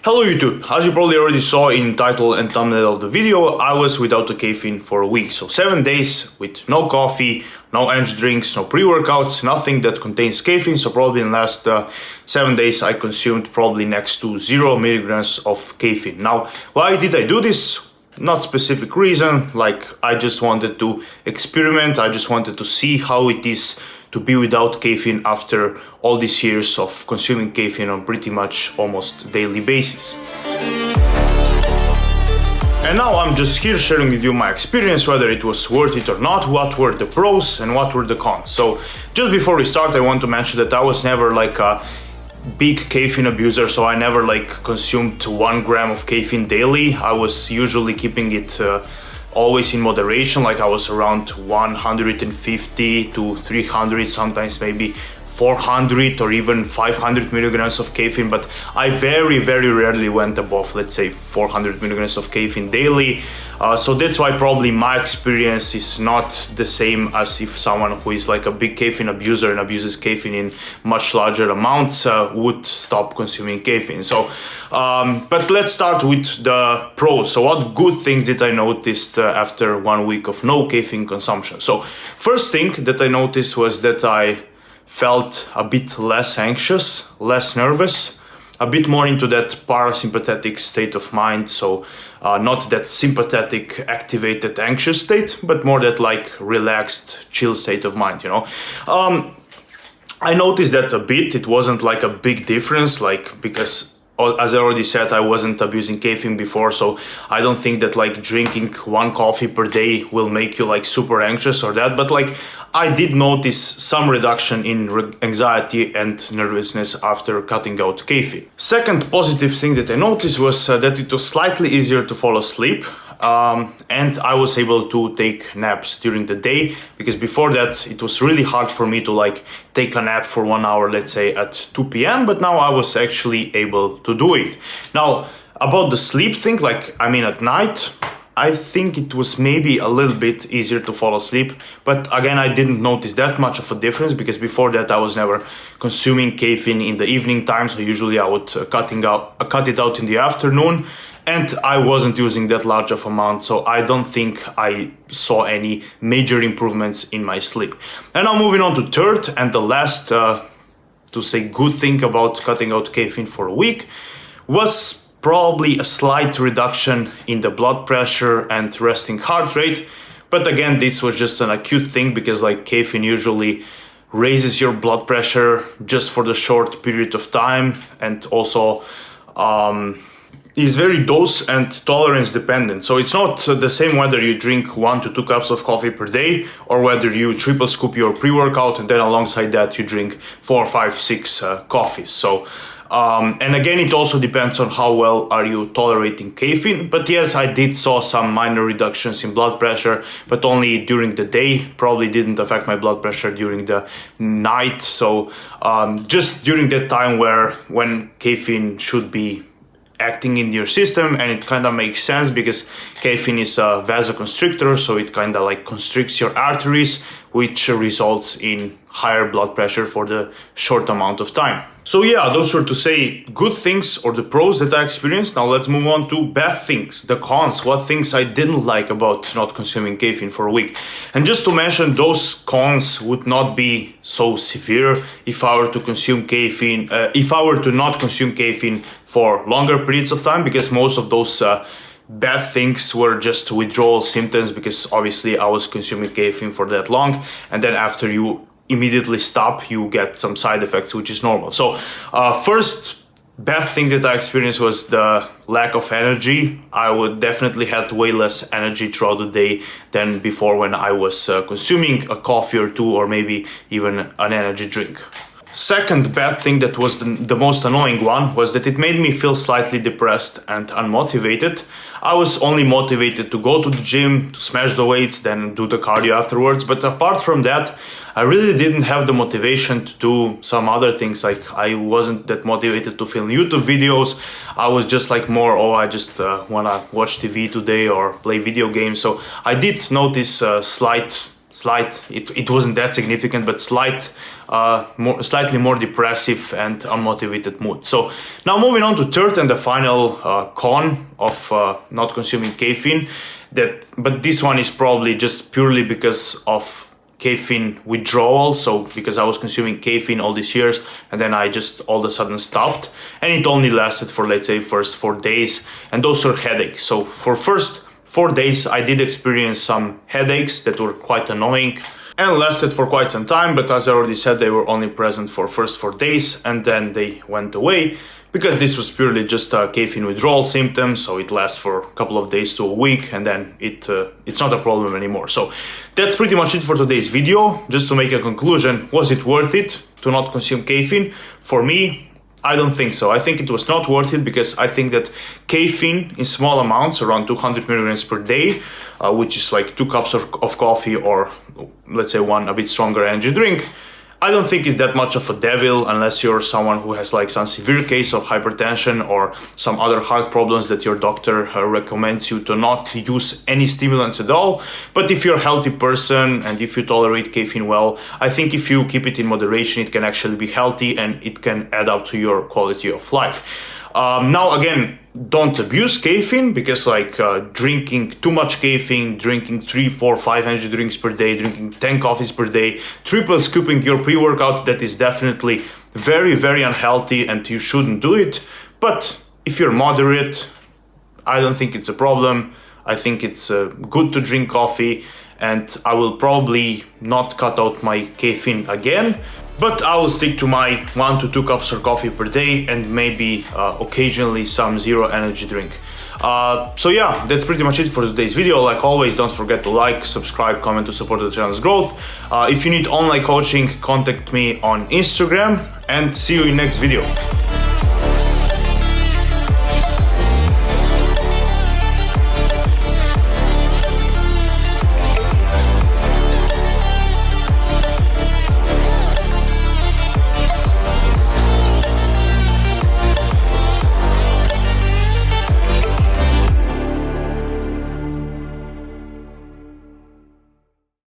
Hello YouTube, as you probably already saw in title and thumbnail of the video, I was without the caffeine for a week. So 7 days with no coffee, no energy drinks, no pre-workouts, nothing that contains caffeine. So probably in the last 7 days I consumed probably next to 0 milligrams of caffeine. Now, why did I do this? Not specific reason, like I just wanted to experiment, I just wanted to see how it is to be without caffeine after all these years of consuming caffeine on pretty much almost daily basis. And now I'm just here sharing with you my experience, whether it was worth it or not, what were the pros and what were the cons. So just before we start, I want to mention that I was never like a big caffeine abuser, so I never like consumed 1 gram of caffeine daily. I was usually keeping it always in moderation, like I was around 150 to 300, sometimes maybe 400 or even 500 milligrams of caffeine, but I very rarely went above, let's say, 400 milligrams of caffeine daily. So that's why probably my experience is not the same as if someone who is like a big caffeine abuser and abuses caffeine in much larger amounts would stop consuming caffeine. So, but let's start with the pros. So what good things did I notice after 1 week of no caffeine consumption? So first thing that I noticed was that I felt a bit less anxious, less nervous, a bit more into that parasympathetic state of mind. So not that sympathetic, activated, anxious state, but more that like relaxed, chill state of mind, you know. I noticed that a bit. It wasn't like a big difference, like, because as I already said, I wasn't abusing caffeine before, so I don't think that like drinking 1 coffee per day will make you like super anxious or that, but like I did notice some reduction in anxiety and nervousness after cutting out caffeine. Second positive thing that I noticed was that it was slightly easier to fall asleep. And I was able to take naps during the day, because before that it was really hard for me to like take a nap for 1 hour, let's say at 2 p.m. But now I was actually able to do it. Now about the sleep thing, like I mean at night, I think it was maybe a little bit easier to fall asleep, but again I didn't notice that much of a difference, because before that I was never consuming caffeine in the evening time, so usually I would cut it out in the afternoon. And I wasn't using that large of amount, so I don't think I saw any major improvements in my sleep. And now moving on to third and the last, to say good thing about cutting out caffeine for a week, was probably a slight reduction in the blood pressure and resting heart rate. But again, this was just an acute thing, because like caffeine usually raises your blood pressure just for the short period of time, and also is very dose and tolerance dependent. So it's not the same whether you drink 1 to 2 cups of coffee per day, or whether you triple scoop your pre-workout and then alongside that you drink 4, 5, 6 coffees. So and again, it also depends on how well are you tolerating caffeine. But yes, I did saw some minor reductions in blood pressure, but only during the day. Probably didn't affect my blood pressure during the night. So just during that time when caffeine should be acting in your system, and it kind of makes sense because caffeine is a vasoconstrictor, so it kind of like constricts your arteries, which results in higher blood pressure for the short amount of time. So yeah, those were to say good things or the pros that I experienced. Now let's move on to bad things, the cons, what things I didn't like about not consuming caffeine for a week. And just to mention, those cons would not be so severe if I were to consume caffeine, if I were to not consume caffeine for longer periods of time, because most of those bad things were just withdrawal symptoms, because obviously I was consuming caffeine for that long, and then after you immediately stop, you get some side effects, which is normal. So first bad thing that I experienced was the lack of energy. I would definitely had way less energy throughout the day than before, when I was consuming a coffee or 2, or maybe even an energy drink. Second bad thing that was the most annoying one was that it made me feel slightly depressed and unmotivated. I was only motivated to go to the gym, to smash the weights, then do the cardio afterwards. But apart from that, I really didn't have the motivation to do some other things. Like I wasn't that motivated to film YouTube videos. I was just like more, oh, I just want to watch TV today or play video games. So I did notice a slight it wasn't that significant, but slightly more depressive and unmotivated mood. So now moving on to third and the final con of not consuming caffeine, but this one is probably just purely because of caffeine withdrawal. So because I was consuming caffeine all these years and then I just all of a sudden stopped, and it only lasted for, let's say, first 4 days, and those were headaches. So for first 4 days I did experience some headaches that were quite annoying and lasted for quite some time, but as I already said, they were only present for first 4 days and then they went away, because this was purely just a caffeine withdrawal symptom. So it lasts for a couple of days to a week, and then it's not a problem anymore. So that's pretty much it for today's video. Just to make a conclusion, was it worth it to not consume caffeine? For me, I don't think so. I think it was not worth it because I think that caffeine in small amounts, around 200 milligrams per day, which is like 2 cups of coffee, or let's say one a bit stronger energy drink, I don't think it's that much of a devil, unless you're someone who has like some severe case of hypertension or some other heart problems that your doctor recommends you to not use any stimulants at all. But if you're a healthy person and if you tolerate caffeine well, I think if you keep it in moderation, it can actually be healthy and it can add up to your quality of life. Now again, don't abuse caffeine, because like drinking too much caffeine, drinking 3, 4, 5 energy drinks per day, drinking 10 coffees per day, triple scooping your pre-workout, that is definitely very, very unhealthy and you shouldn't do it. But if you're moderate, I don't think it's a problem. I think it's good to drink coffee, and I will probably not cut out my caffeine again, but I will stick to my 1 to 2 cups of coffee per day and maybe occasionally some zero energy drink. So yeah, that's pretty much it for today's video. Like always, don't forget to like, subscribe, comment to support the channel's growth. If you need online coaching, contact me on Instagram, and see you in next video.